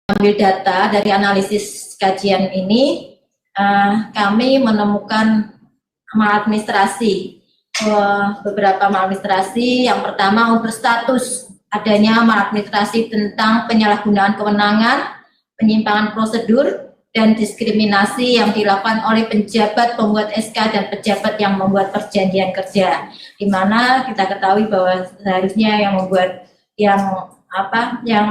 mengambil data dari analisis kajian ini, kami menemukan maladministrasi, beberapa maladministrasi. Yang pertama, untuk status adanya maladministrasi tentang penyalahgunaan kewenangan, penyimpangan prosedur, dan diskriminasi yang dilakukan oleh penjabat pembuat SK dan pejabat yang membuat perjanjian kerja, di mana kita ketahui bahwa seharusnya yang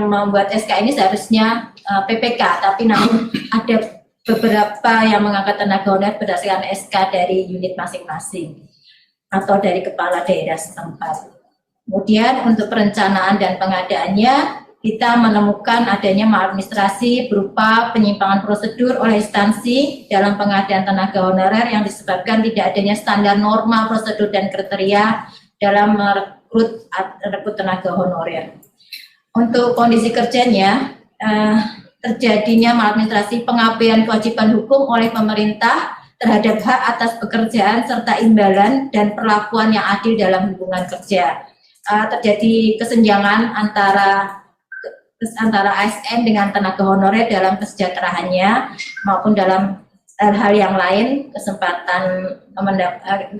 membuat SK ini seharusnya PPK, tapi namun ada beberapa yang mengangkat tenaga honorer berdasarkan SK dari unit masing-masing atau dari kepala daerah setempat. Kemudian untuk perencanaan dan pengadaannya, kita menemukan adanya maladministrasi berupa penyimpangan prosedur oleh instansi dalam pengadaan tenaga honorer yang disebabkan tidak adanya standar norma prosedur dan kriteria dalam merekrut tenaga honorer. Untuk kondisi kerjanya, terjadinya maladministrasi pengabaian kewajiban hukum oleh pemerintah terhadap hak atas pekerjaan serta imbalan dan perlakuan yang adil dalam hubungan kerja. Terjadi kesenjangan antara ASN dengan tenaga honorer dalam kesejahteraannya maupun dalam hal yang lain,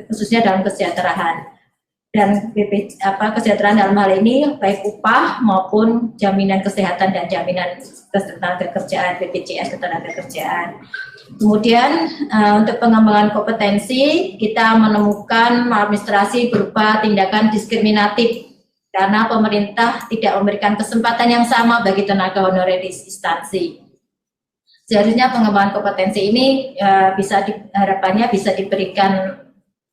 khususnya dalam kesejahteraan. Dan kesejahteraan dalam hal ini baik upah maupun jaminan kesehatan dan jaminan ketenagakerjaan, BPJS ketenagakerjaan. Kemudian untuk pengembangan kompetensi, kita menemukan maladministrasi berupa tindakan diskriminatif karena pemerintah tidak memberikan kesempatan yang sama bagi tenaga honorer di instansi. Seharusnya pengembangan kompetensi ini harapannya bisa diberikan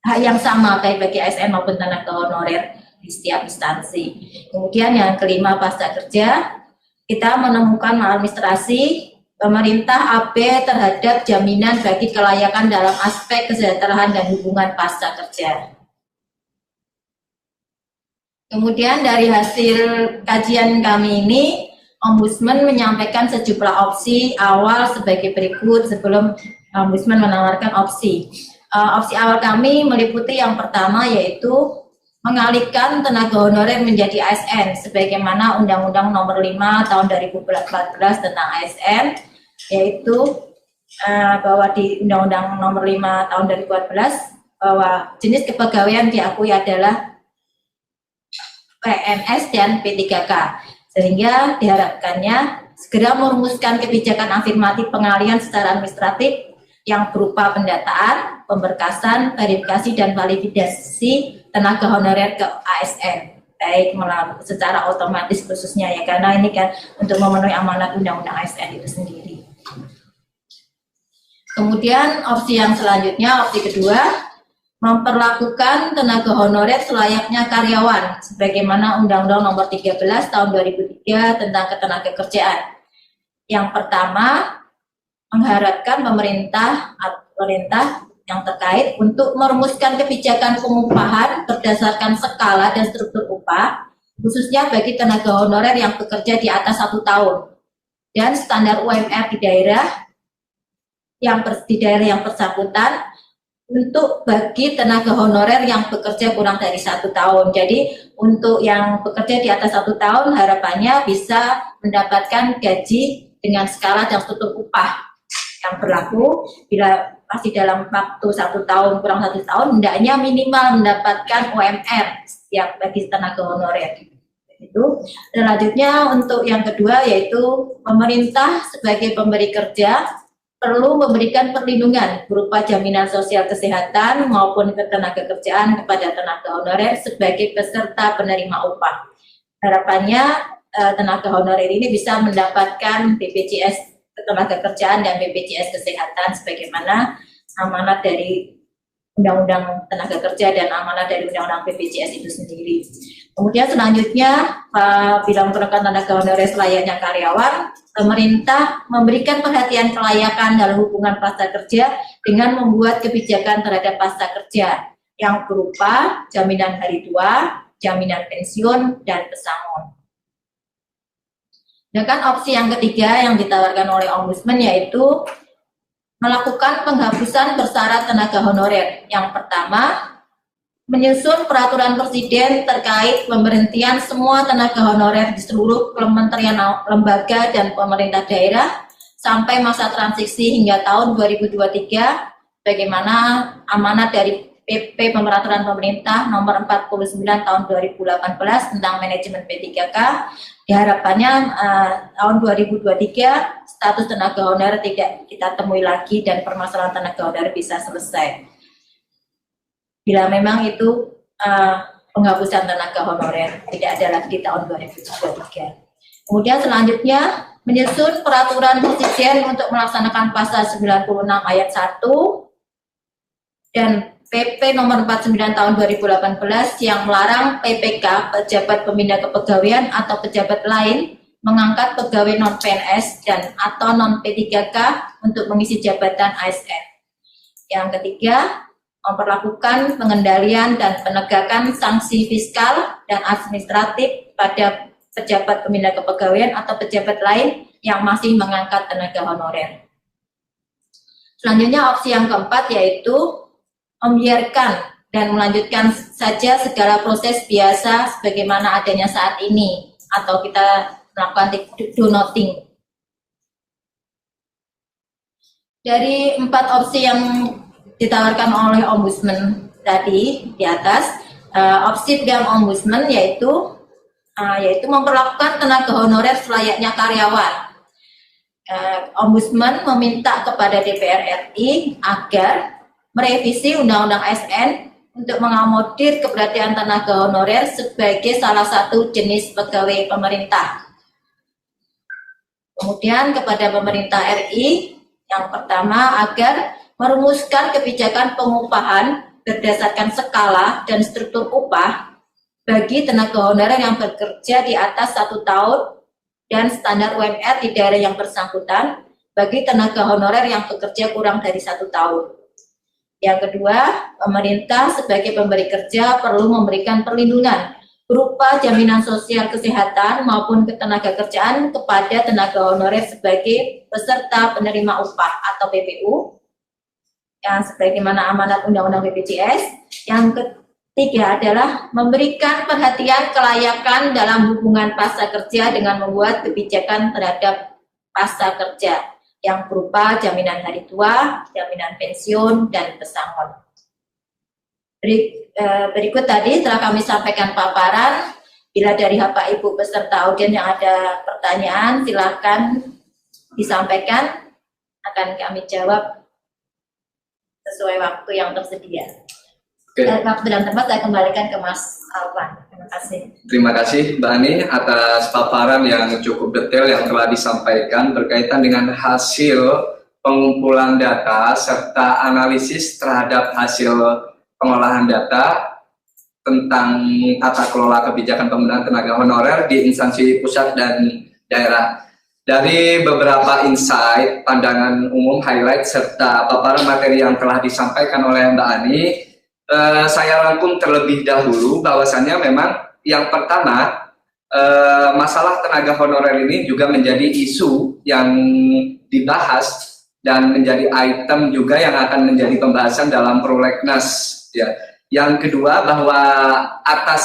hak yang sama baik bagi ASN maupun tenaga honorer di setiap instansi. Kemudian yang kelima, pasca kerja, kita menemukan maladministrasi pemerintah AB terhadap jaminan bagi kelayakan dalam aspek kesejahteraan dan hubungan pasca kerja. Kemudian dari hasil kajian kami ini, Ombudsman menyampaikan sejumlah opsi awal sebagai berikut sebelum Ombudsman menawarkan opsi. Opsi awal kami meliputi yang pertama yaitu mengalihkan tenaga honorer menjadi ASN sebagaimana Undang-Undang Nomor 5 Tahun 2014 tentang ASN, yaitu bahwa di Undang-Undang Nomor 5 Tahun 2014 bahwa jenis kepegawaian diakui adalah PNS dan P3K, sehingga diharapkannya segera merumuskan kebijakan afirmatif pengalihan secara administratif yang berupa pendataan, pemberkasan, verifikasi, dan validasi tenaga honorer ke ASN, baik melalui secara otomatis khususnya ya, karena ini kan untuk memenuhi amanat Undang-Undang ASN itu sendiri. Kemudian opsi yang selanjutnya, opsi kedua, memperlakukan tenaga honorer selayaknya karyawan sebagaimana Undang-Undang Nomor 13 Tahun 2003 tentang Ketenagakerjaan. Yang pertama, mengharapkan pemerintah yang terkait untuk merumuskan kebijakan pengupahan berdasarkan skala dan struktur upah, khususnya bagi tenaga honorer yang bekerja di atas 1 tahun, dan standar UMR di daerah yang bersangkutan untuk bagi tenaga honorer yang bekerja kurang dari 1 tahun. Jadi untuk yang bekerja di atas 1 tahun harapannya bisa mendapatkan gaji dengan skala dan struktur upah yang berlaku. Bila masih dalam waktu 1 tahun kurang 1 tahun, hendaknya minimal mendapatkan UMR setiap bagi tenaga honorer. Itu. Selanjutnya untuk yang kedua yaitu pemerintah sebagai pemberi kerja perlu memberikan perlindungan berupa jaminan sosial kesehatan maupun ketenagakerjaan kepada tenaga honorer sebagai peserta penerima upah. Harapannya tenaga honorer ini bisa mendapatkan BPJS ketenagakerjaan dan BPJS kesehatan sebagaimana amanat dari Undang-Undang Tenaga Kerja dan amanat dari Undang-Undang BPJS itu sendiri. Kemudian selanjutnya, bila memerlukan tenaga honorer selayaknya karyawan, pemerintah memberikan perhatian kelayakan dalam hubungan pasca kerja dengan membuat kebijakan terhadap pasca kerja yang berupa jaminan hari tua, jaminan pensiun, dan pesangon. Sedangkan opsi yang ketiga yang ditawarkan oleh Ombudsman yaitu melakukan penghapusan bersyarat tenaga honorer. Yang pertama, menyusun peraturan presiden terkait pemberhentian semua tenaga honorer di seluruh kementerian, lembaga, dan pemerintah daerah sampai masa transisi hingga tahun 2023, bagaimana amanat dari PP Pemperaturan Pemerintah Nomor 49 Tahun 2018 tentang manajemen P3K. Diharapkannya tahun 2023 status tenaga honorer tidak kita temui lagi dan permasalahan tenaga honorer bisa selesai. Bila memang itu penghapusan tenaga honorer tidak ada lagi di tahun 2023. Kemudian selanjutnya menyusun peraturan presiden untuk melaksanakan pasal 96 ayat 1 dan PP Nomor 49 Tahun 2018 yang melarang PPK, pejabat pembina kepegawaian atau pejabat lain mengangkat pegawai non-PNS dan atau non-P3K untuk mengisi jabatan ASN. Yang ketiga, memperlakukan pengendalian dan penegakan sanksi fiskal dan administratif pada pejabat pembina kepegawaian atau pejabat lain yang masih mengangkat tenaga honorer. Selanjutnya opsi yang keempat yaitu membiarkan dan melanjutkan saja segala proses biasa sebagaimana adanya saat ini atau kita melakukan do nothing. Dari 4 opsi yang ditawarkan oleh Ombudsman tadi di atas, opsi yang Ombudsman yaitu memperlakukan tenaga honorer selayaknya karyawan. Ombudsman meminta kepada DPR RI agar merevisi Undang-Undang ASN untuk mengakomodir keberadaan tenaga honorer sebagai salah satu jenis pegawai pemerintah. Kemudian kepada pemerintah RI, yang pertama agar merumuskan kebijakan pengupahan berdasarkan skala dan struktur upah bagi tenaga honorer yang bekerja di atas 1 tahun dan standar UMR di daerah yang bersangkutan bagi tenaga honorer yang bekerja kurang dari 1 tahun. Yang kedua, pemerintah sebagai pemberi kerja perlu memberikan perlindungan berupa jaminan sosial kesehatan maupun ketenaga kerjaan kepada tenaga honorer sebagai peserta penerima upah atau PPU yang sebagaimana amanat Undang-Undang BPJS. Yang ketiga adalah memberikan perhatian kelayakan dalam hubungan pasca kerja dengan membuat kebijakan terhadap pasca kerja yang berupa jaminan hari tua, jaminan pensiun, dan pesangon. Berikut tadi telah kami sampaikan paparan. Bila dari Bapak Ibu peserta audien yang ada pertanyaan, silakan disampaikan, akan kami jawab sesuai waktu yang tersedia. Waktu dan tempat saya kembalikan ke Mas Alvan. Terima kasih. Terima kasih Mbak Ani atas paparan yang cukup detail yang telah disampaikan berkaitan dengan hasil pengumpulan data serta analisis terhadap hasil pengolahan data tentang tata kelola kebijakan penggunaan tenaga honorer di instansi pusat dan daerah. Dari beberapa insight, pandangan umum, highlight, serta paparan materi yang telah disampaikan oleh Mbak Ani, saya rangkum terlebih dahulu bahwasannya memang yang pertama, masalah tenaga honorer ini juga menjadi isu yang dibahas dan menjadi item juga yang akan menjadi pembahasan dalam prolegnas. Ya. Yang kedua, bahwa atas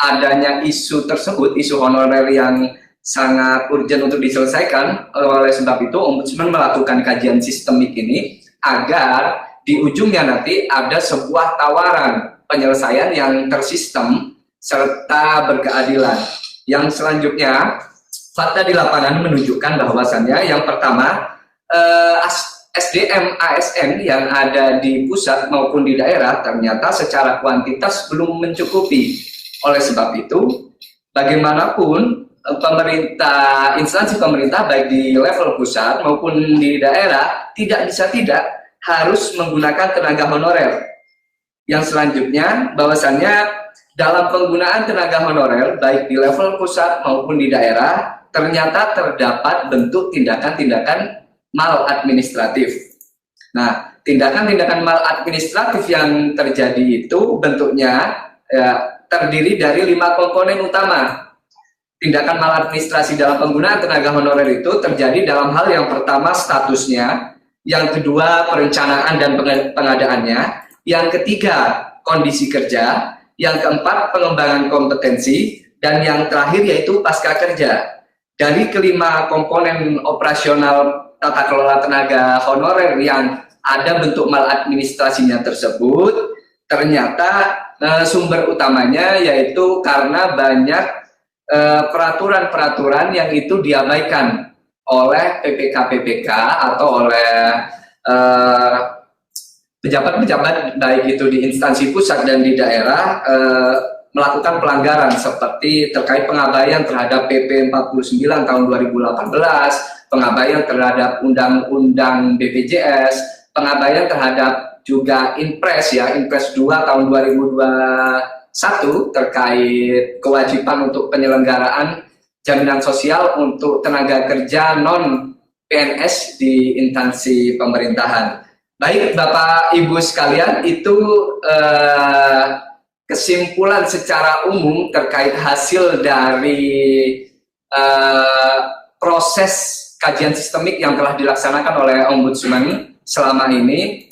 adanya isu tersebut, isu honorer yang sangat urgent untuk diselesaikan, oleh sebab itu Ombudsman melakukan kajian sistemik ini agar di ujungnya nanti ada sebuah tawaran penyelesaian yang tersistem serta berkeadilan. Yang selanjutnya, fakta di lapangan menunjukkan bahwasannya yang pertama, SDM ASN yang ada di pusat maupun di daerah ternyata secara kuantitas belum mencukupi. Oleh sebab itu, bagaimanapun pemerintah, instansi pemerintah baik di level pusat maupun di daerah tidak bisa tidak harus menggunakan tenaga honorer. Yang selanjutnya, bahwasannya dalam penggunaan tenaga honorer baik di level pusat maupun di daerah ternyata terdapat bentuk tindakan-tindakan maladministratif. Nah, tindakan-tindakan maladministratif yang terjadi itu bentuknya terdiri dari 5 komponen utama. Tindakan maladministrasi dalam penggunaan tenaga honorer itu terjadi dalam hal yang pertama statusnya, yang kedua perencanaan dan pengadaannya, yang ketiga kondisi kerja, yang keempat pengembangan kompetensi, dan yang terakhir yaitu pasca kerja. Dari kelima komponen operasional tata kelola tenaga honorer yang ada bentuk maladministrasinya tersebut, ternyata sumber utamanya yaitu karena banyak peraturan-peraturan yang itu diabaikan oleh PPK-PPK atau oleh pejabat-pejabat baik itu di instansi pusat dan di daerah melakukan pelanggaran seperti terkait pengabaian terhadap PP 49 tahun 2018, pengabaian terhadap Undang-Undang BPJS, pengabaian terhadap juga Inpres ya, Inpres 2 tahun 2021 terkait kewajiban untuk penyelenggaraan jaminan sosial untuk tenaga kerja non PNS di instansi pemerintahan. Baik Bapak Ibu sekalian, itu kesimpulan secara umum terkait hasil dari proses kajian sistemik yang telah dilaksanakan oleh Ombudsman selama ini.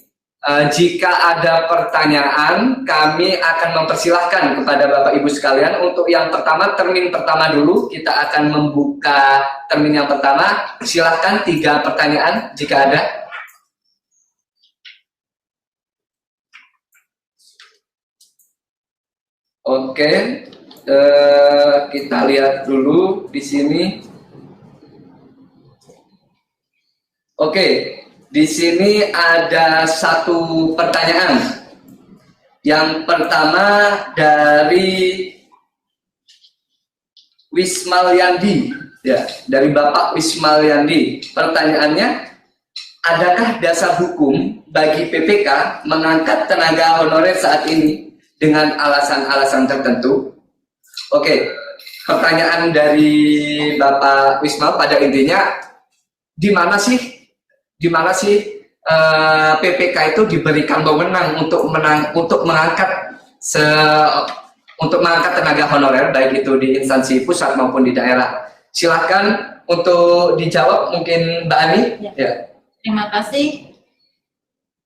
Jika ada pertanyaan, kami akan mempersilahkan kepada Bapak Ibu sekalian. Untuk yang pertama, termin pertama dulu, kita akan membuka termin yang pertama. Silahkan 3 pertanyaan jika ada. Oke, kita lihat dulu di sini. Oke. Di sini ada 1 pertanyaan. Yang pertama dari Wismalyandi, ya, dari Bapak Wismalyandi. Pertanyaannya, adakah dasar hukum bagi PPK mengangkat tenaga honorer saat ini dengan alasan-alasan tertentu? Oke, pertanyaan dari Bapak Wisma pada intinya, di mana sih PPK itu diberikan wewenang untuk mengangkat tenaga honorer baik itu di instansi pusat maupun di daerah. Silakan untuk dijawab mungkin Mbak Ani. Ya. Terima kasih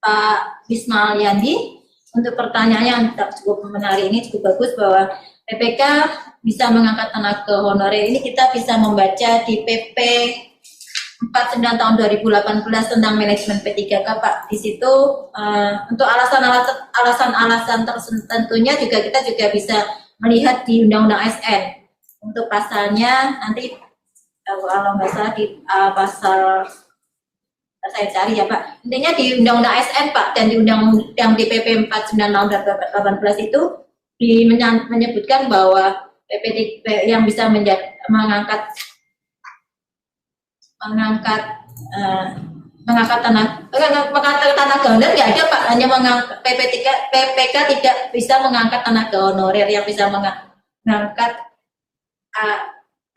Pak Wismalyandi untuk pertanyaannya yang cukup menarik ini, cukup bagus bahwa PPK bisa mengangkat tenaga honorer. Ini kita bisa membaca di PP 49 tahun 2018 tentang manajemen P3K, Pak. Di situ untuk alasan-alasan tertentunya juga kita juga bisa melihat di Undang-Undang ASN. Untuk pasalnya nanti kalau nggak salah di pasal saya cari ya Pak. Intinya di Undang-Undang ASN Pak, dan di Undang-Undang di PP 49 tahun 2018 itu menyebutkan bahwa PP yang bisa mengangkat tenaga honorer nggak ada Pak, hanya PPK tidak bisa mengangkat tenaga honorer. Yang bisa mengangkat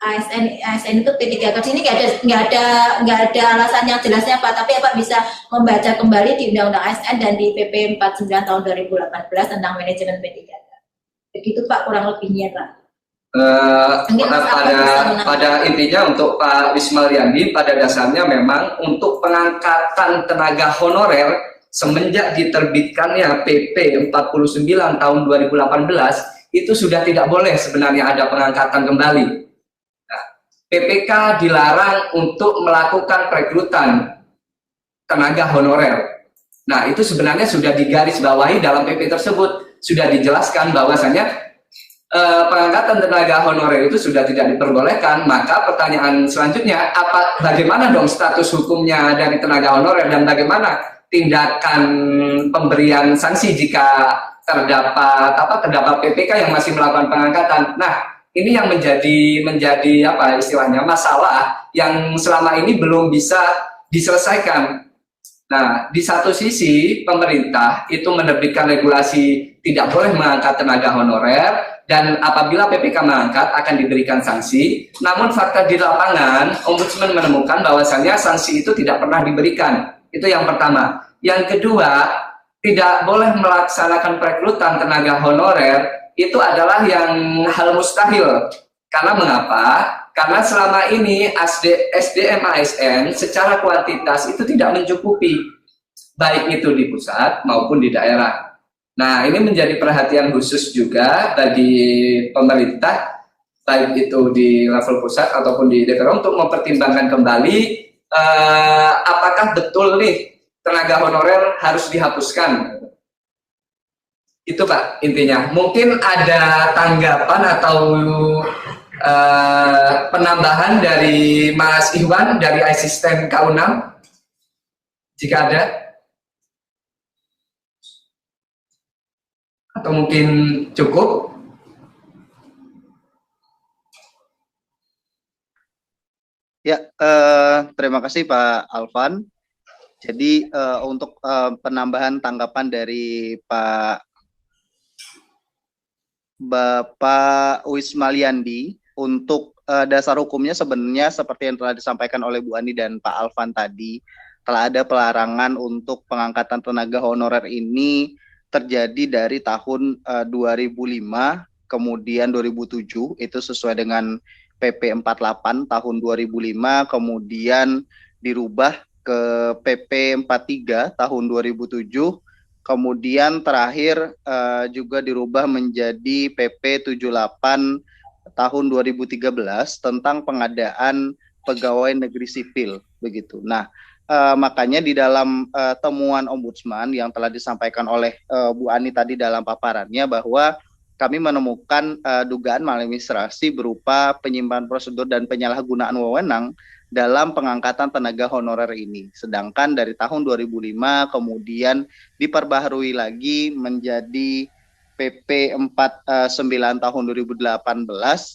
ASN itu P3K. Di sini nggak ada alasan yang jelasnya Pak, tapi Pak bisa membaca kembali di Undang-Undang ASN dan di PP 49 tahun 2018 tentang manajemen P3K. Begitu Pak kurang lebihnya Pak. Pada intinya untuk Pak Wismalyandi, pada dasarnya memang untuk pengangkatan tenaga honorer semenjak diterbitkannya PP 49 tahun 2018 itu sudah tidak boleh sebenarnya ada pengangkatan kembali. Nah, PPK dilarang untuk melakukan perekrutan tenaga honorer. Nah, itu sebenarnya sudah digarisbawahi dalam PP tersebut, sudah dijelaskan bahwasanya pengangkatan tenaga honorer itu sudah tidak diperbolehkan. Maka pertanyaan selanjutnya, bagaimana dong status hukumnya dari tenaga honorer dan bagaimana tindakan pemberian sanksi jika terdapat PPK yang masih melakukan pengangkatan? Nah, ini yang menjadi apa istilahnya masalah yang selama ini belum bisa diselesaikan. Nah, di satu sisi pemerintah itu menerbitkan regulasi tidak boleh mengangkat tenaga honorer, dan apabila PPK mengangkat akan diberikan sanksi. Namun fakta di lapangan, Ombudsman menemukan bahwasannya sanksi itu tidak pernah diberikan. Itu yang pertama. Yang kedua, tidak boleh melaksanakan perekrutan tenaga honorer, itu adalah yang hal mustahil. Karena mengapa? Karena selama ini SDM ASN secara kuantitas itu tidak mencukupi, baik itu di pusat maupun di daerah. Nah, ini menjadi perhatian khusus juga bagi pemerintah, baik itu di level pusat ataupun di DPR, untuk mempertimbangkan kembali apakah betul nih tenaga honorer harus dihapuskan. Itu Pak intinya. Mungkin ada tanggapan atau penambahan dari Mas Iwan dari asisten K6, jika ada, atau mungkin cukup. Ya, terima kasih Pak Alvan. Jadi untuk penambahan tanggapan dari Bapak Wismaliandi, untuk dasar hukumnya sebenarnya seperti yang telah disampaikan oleh Bu Ani dan Pak Alvan tadi, telah ada pelarangan untuk pengangkatan tenaga honorer ini terjadi dari tahun 2005, kemudian 2007, itu sesuai dengan PP 48 tahun 2005, kemudian dirubah ke PP 43 tahun 2007, kemudian terakhir juga dirubah menjadi PP 78 tahun 2013 tentang pengadaan pegawai negeri sipil begitu. Nah, makanya di dalam temuan Ombudsman yang telah disampaikan oleh Bu Ani tadi dalam paparannya, bahwa kami menemukan dugaan maladministrasi berupa penyimpangan prosedur dan penyalahgunaan wewenang dalam pengangkatan tenaga honorer ini. Sedangkan dari tahun 2005 kemudian diperbaharui lagi menjadi PP 49 tahun 2018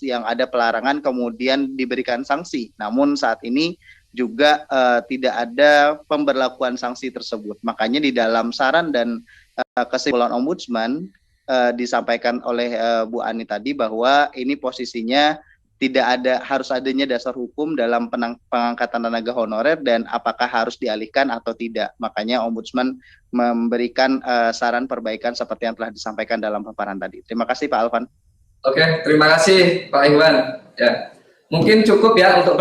yang ada pelarangan kemudian diberikan sanksi. Namun saat ini juga tidak ada pemberlakuan sanksi tersebut. Makanya di dalam saran dan kesimpulan Ombudsman disampaikan oleh Bu Ani tadi bahwa ini posisinya tidak ada, harus adanya dasar hukum dalam pengangkatan tenaga honorer dan apakah harus dialihkan atau tidak. Makanya Ombudsman memberikan saran perbaikan seperti yang telah disampaikan dalam paparan tadi. Terima kasih Pak Alvan. Oke, terima kasih Pak Iwan. Ya, mungkin cukup ya untuk